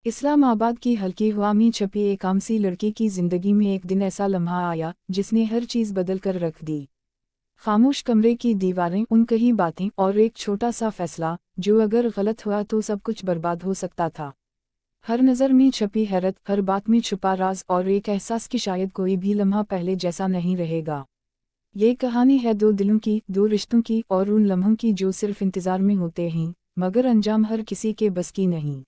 इस्लामाबाद की हल्की हवा में छपी एक आम सी लड़की की जिंदगी में एक दिन ऐसा लम्हा आया जिसने हर चीज़ बदल कर रख दी। खामोश कमरे की दीवारें, उन कही बातें और एक छोटा सा फैसला जो अगर गलत हुआ तो सब कुछ बर्बाद हो सकता था। हर नज़र में छपी हैरत, हर बात में छुपा राज और एक एहसास कि शायद कोई भी लम्हा पहले जैसा नहीं रहेगा। ये कहानी है दो दिलों की, दो रिश्तों की और उन लम्हों की जो सिर्फ इंतज़ार में होते हैं मगर अंजाम हर किसी के बस की नहीं।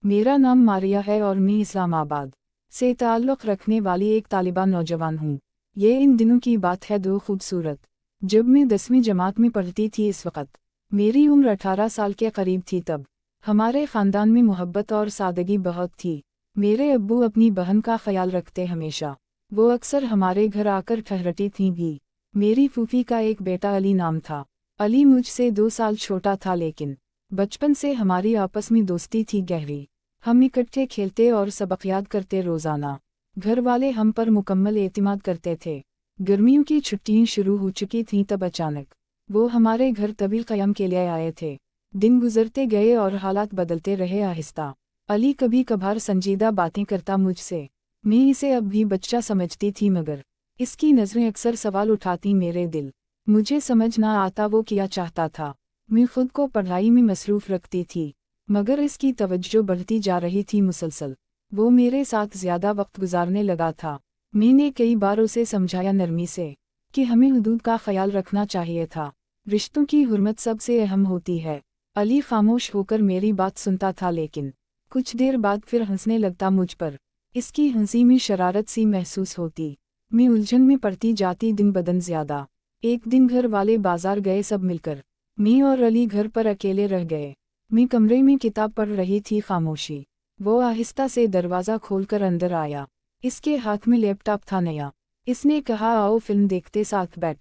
मेरा नाम मारिया है और मैं इस्लामाबाद से ताल्लुक़ रखने वाली एक तालिबा नौजवान हूँ। ये इन दिनों की बात है, दो खूबसूरत। जब मैं 10वीं जमात में पढ़ती थी इस वक्त मेरी उम्र 18 साल के करीब थी। तब हमारे ख़ानदान में मोहब्बत और सादगी बहुत थी। मेरे अब्बू अपनी बहन का ख्याल रखते हमेशा, वो अक्सर हमारे घर आकर ठहरती थीं भी। मेरी फूफी का एक बेटा अली नाम था। अली मुझसे 2 साल छोटा था लेकिन बचपन से हमारी आपस में दोस्ती थी गहरी। हम इकट्ठे खेलते और सबक याद करते रोज़ाना। घर वाले हम पर मुकम्मल एतमाद करते थे। गर्मियों की छुट्टियां शुरू हो चुकी थीं तब अचानक वो हमारे घर तवील क़याम के लिए आए थे। दिन गुजरते गए और हालात बदलते रहे आहिस्ता। अली कभी कभार संजीदा बातें करता मुझसे। मैं इसे अब भी बच्चा समझती थी मगर इसकी नज़रें अक्सर सवाल उठाती मेरे दिल। मुझे समझ ना आता वो क्या चाहता था। मैं खुद को पढ़ाई में मसरूफ़ रखती थी मगर इसकी तवज्जो बढ़ती जा रही थी मुसलसल। वो मेरे साथ ज़्यादा वक्त गुजारने लगा था। मैंने कई बार उसे समझाया नरमी से कि हमें हुदूद का ख्याल रखना चाहिए था। रिश्तों की हुर्मत सबसे अहम होती है। अली खामोश होकर मेरी बात सुनता था लेकिन कुछ देर बाद फिर हंसने लगता मुझ पर। इसकी हंसी में शरारत सी महसूस होती। मैं उलझन में पड़ती जाती दिन बदन ज़्यादा। एक दिन घर वाले बाजार गए, सब मिलकर मैं और अली घर पर अकेले रह गए। मैं कमरे में किताब पढ़ रही थी, खामोशी। वो आहिस्ता से दरवाज़ा खोलकर अंदर आया। इसके हाथ में लैपटॉप था नया। इसने कहा, आओ फिल्म देखते, साथ बैठ।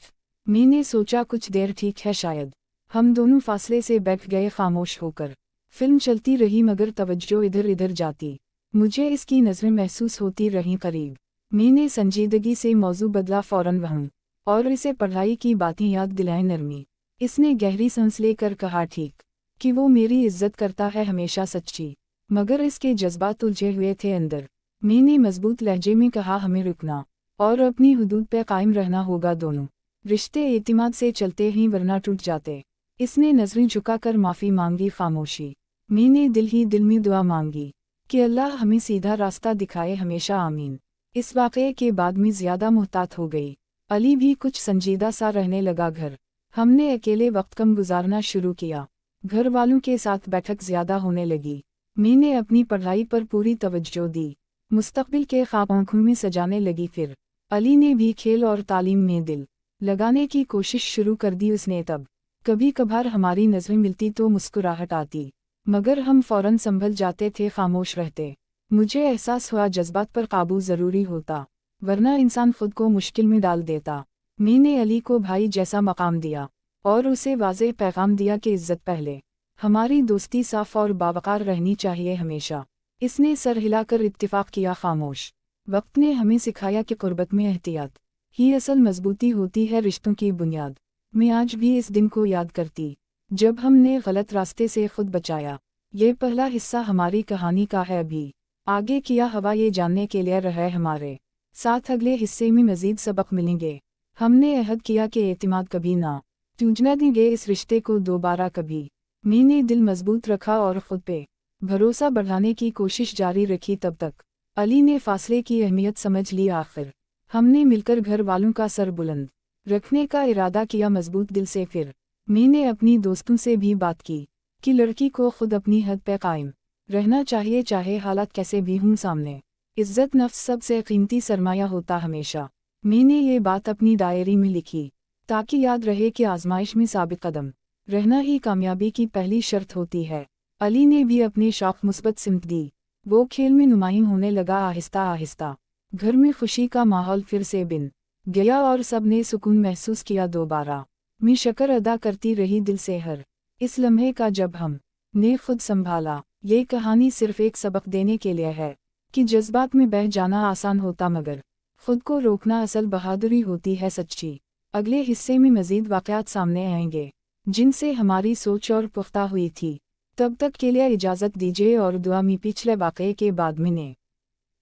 मैंने सोचा कुछ देर ठीक है शायद। हम दोनों फासले से बैठ गए खामोश होकर। फिल्म चलती रही मगर तवज्जो इधर इधर जाती। मुझे इसकी नज़रें महसूस होती रहीं करीब। मैंने संजीदगी से मौजू बदला फ़ौरन वहाँ और इसे पढ़ाई की बातें याद दिलाएं नरमी। इसने गहरी सांस लेकर कहा, ठीक कि वो मेरी इज्जत करता है हमेशा सच्ची। मगर इसके जज्बात उलझे हुए थे अंदर। मैंने मजबूत लहजे में कहा, हमें रुकना और अपनी हुदूद पे कायम रहना होगा। दोनों रिश्ते एतिमाद से चलते ही वरना टूट जाते। इसने नजरें झुकाकर माफ़ी मांगी, खामोशी। मैंने दिल ही दिल में दुआ मांगी कि अल्लाह हमें सीधा रास्ता दिखाए, हमेशा आमीन। इस वाक़ये के बाद मैं ज़्यादा मुहतात हो गई। अली भी कुछ संजीदा सा रहने लगा घर। हमने अकेले वक्त कम गुजारना शुरू किया। घर वालों के साथ बैठक ज़्यादा होने लगी। मैंने अपनी पढ़ाई पर पूरी तवज्जो दी। मुस्तक़बिल के ख्वाब आँखों में सजाने लगी। फिर अली ने भी खेल और तालीम में दिल लगाने की कोशिश शुरू कर दी उसने। तब कभी कभार हमारी नज़रें मिलती तो मुस्कुराहट आती मगर हम फ़ौरन संभल जाते थे, खामोश रहते। मुझे एहसास हुआ जज्बात पर काबू ज़रूरी होता वरना इंसान खुद को मुश्किल में डाल देता। मैंने अली को भाई जैसा मकाम दिया और उसे वाज़ेह पैगाम दिया कि इज़्ज़त पहले। हमारी दोस्ती साफ़ और बावकार रहनी चाहिए हमेशा। इसने सर हिलाकर इत्तिफ़ाक़ किया, खामोश। वक्त ने हमें सिखाया कि क़ुर्बत में एहतियात ही असल मजबूती होती है, रिश्तों की बुनियाद। मैं आज भी इस दिन को याद करती जब हमने गलत रास्ते से खुद बचाया। ये पहला हिस्सा हमारी कहानी का है। अभी आगे किया हवा ये जानने के लिए रहे हमारे साथ। अगले हिस्से में मज़ीद सबक मिलेंगे। हमने अहद किया कि एतिमाद कभी ना टूटने देंगे, इस रिश्ते को दोबारा कभी। मैंने दिल मजबूत रखा और खुद पे भरोसा बढ़ाने की कोशिश जारी रखी। तब तक अली ने फासले की अहमियत समझ ली। आखिर हमने मिलकर घर वालों का सर बुलंद रखने का इरादा किया मजबूत दिल से। फिर मैंने अपनी दोस्तों से भी बात की कि लड़की को खुद अपनी हद पे कायम रहना चाहिए, चाहे हालात कैसे भी हों सामने। इज़्ज़त नफ्स सबसे कीमती सरमाया होता हमेशा। मैंने ये बात अपनी डायरी में लिखी ताकि याद रहे कि आजमाइश में साबित कदम रहना ही कामयाबी की पहली शर्त होती है। अली ने भी अपने शौक़ मुस्बत सिमत दी। वो खेल में नुमायाँ होने लगा आहिस्ता आहिस्ता। घर में खुशी का माहौल फिर से बिन गया और सब ने सुकून महसूस किया दोबारा। मैं शुक्र अदा करती रही दिल से हर इस लम्हे का जब हम ने खुद संभाला। ये कहानी सिर्फ एक सबक देने के लिए है कि जज्बात में बह जाना आसान होता मगर खुद को रोकना असल बहादुरी होती है सच्ची। अगले हिस्से में मज़ीद वाक़यात सामने आएंगे जिनसे हमारी सोच और पुख्ता हुई थी तब तक के लिए इजाज़त दीजिए और दुआ में पिछले वाक़ये के बाद मैंने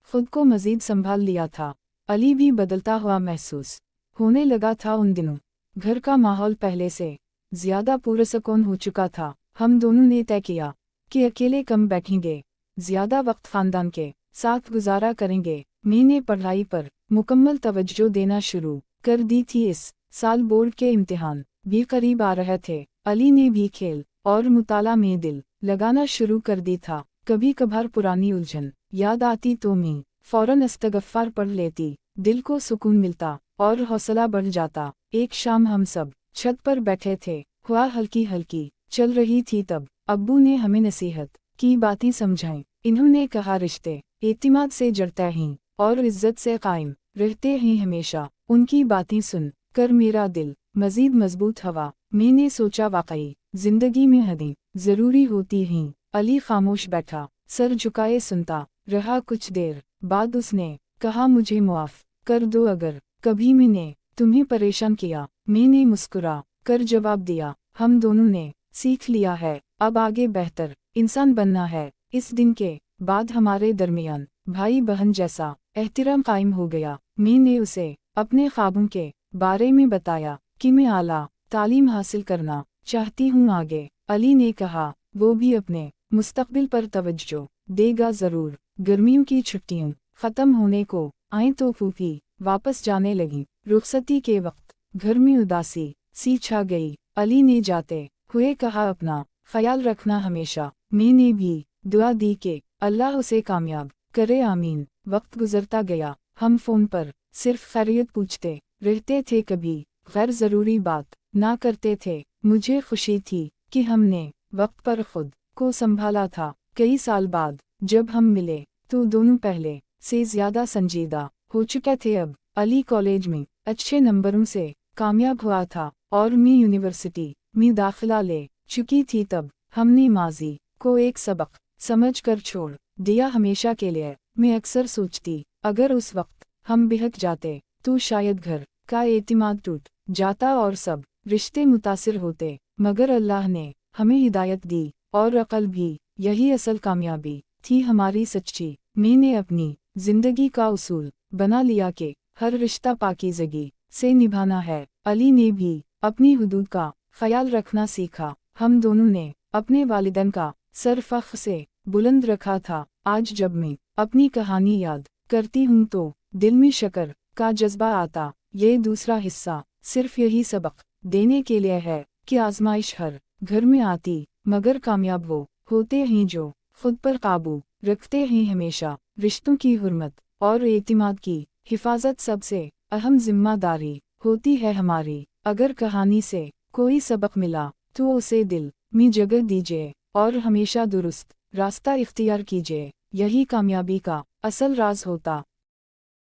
खुद को मज़ीद संभाल लिया था। अली भी बदलता हुआ महसूस होने लगा था। उन दिनों घर का माहौल पहले से ज़्यादा पुरसकून हो चुका था। हम दोनों ने तय किया कि अकेले कम बैठेंगे, ज़्यादा वक्त ख़ानदान के साथ गुजारा करेंगे। मैंने पढ़ाई पर मुकम्मल तवज्जो देना शुरू कर दी थी। इस साल बोर्ड के इम्तिहान भी करीब आ रहे थे। अली ने भी खेल और मुताला में दिल लगाना शुरू कर दी था। कभी कभार पुरानी उलझन याद आती तो मैं फ़ौरन इस्तग़फ़ार पढ़ लेती। दिल को सुकून मिलता और हौसला बढ़ जाता। एक शाम हम सब छत पर बैठे थे। हवा हल्की हल्की चल रही थी। तब अब्बू ने हमें नसीहत की बातें समझाईं। इन्होंने कहा, रिश्ते एतिमाद से जड़ते हैं और इज्जत से कायम रहते हैं हमेशा। उनकी बातें सुन कर मेरा दिल मज़ीद मजबूत हुआ। मैंने सोचा, वाकई जिंदगी में हदें ज़रूरी होती हैं। अली खामोश बैठा, सर झुकाए सुनता रहा। कुछ देर बाद उसने कहा, मुझे माफ़ कर दो अगर कभी मैंने तुम्हें परेशान किया। मैंने मुस्कुरा कर जवाब दिया, हम दोनों ने सीख लिया है, अब आगे बेहतर इंसान बनना है। इस दिन के बाद हमारे दरमियान भाई बहन जैसा एहतराम कायम हो गया। मैंने उसे अपने ख्वाबों के बारे में बताया कि मैं आला तालीम हासिल करना चाहती हूँ आगे। अली ने कहा, वो भी अपने मुस्तकबिल पर तवज्जो देगा ज़रूर। गर्मियों की छुट्टियाँ ख़त्म होने को आए तो फूफी वापस जाने लगी। रुखसती के वक्त घर में उदासी सी छा गई। अली ने जाते हुए कहा, अपना ख्याल रखना हमेशा। मैंने भी दुआ दी कि अल्लाह उसे कामयाब करे, आमीन। वक्त गुजरता गया। हम फ़ोन पर सिर्फ खैरियत पूछते रहते थे, कभी गैर ज़रूरी बात ना करते थे। मुझे खुशी थी कि हमने वक्त पर खुद को संभाला था। कई साल बाद जब हम मिले तो दोनों पहले से ज़्यादा संजीदा हो चुके थे। अब अली कॉलेज में अच्छे नंबरों से कामयाब हुआ था और मैं यूनिवर्सिटी में दाखिला ले चुकी थी। तब हमने माजी को एक सबक समझ कर छोड़ दिया हमेशा के लिए। मैं अक्सर सोचती, अगर उस वक्त हम बहक जाते तो शायद घर का एतिमाद टूट जाता और सब रिश्ते मुतासिर होते। मगर अल्लाह ने हमें हिदायत दी और अक़ल भी, यही असल कामयाबी थी हमारी सच्ची। मैंने अपनी ज़िंदगी का उसूल बना लिया कि हर रिश्ता पाकीज़गी से निभाना है। अली ने भी अपनी हुदूद का ख्याल रखना सीखा। हम दोनों ने अपने वालिदैन का सर फ़ख्र से बुलंद रखा था। आज जब मैं अपनी कहानी याद करती हूँ तो दिल में शक्र का जज्बा आता। ये दूसरा हिस्सा सिर्फ यही सबक देने के लिए है कि आजमाइश हर घर में आती, मगर कामयाब वो होते हैं जो खुद पर काबू रखते हैं हमेशा। रिश्तों की हुर्मत और एतिमाद की हिफाजत सबसे अहम जिम्मेदारी होती है हमारी। अगर कहानी से कोई सबक मिला तो उसे दिल में जगह दीजिए और हमेशा दुरुस्त रास्ता इख्तियार कीजिए। यही कामयाबी का असल राज होता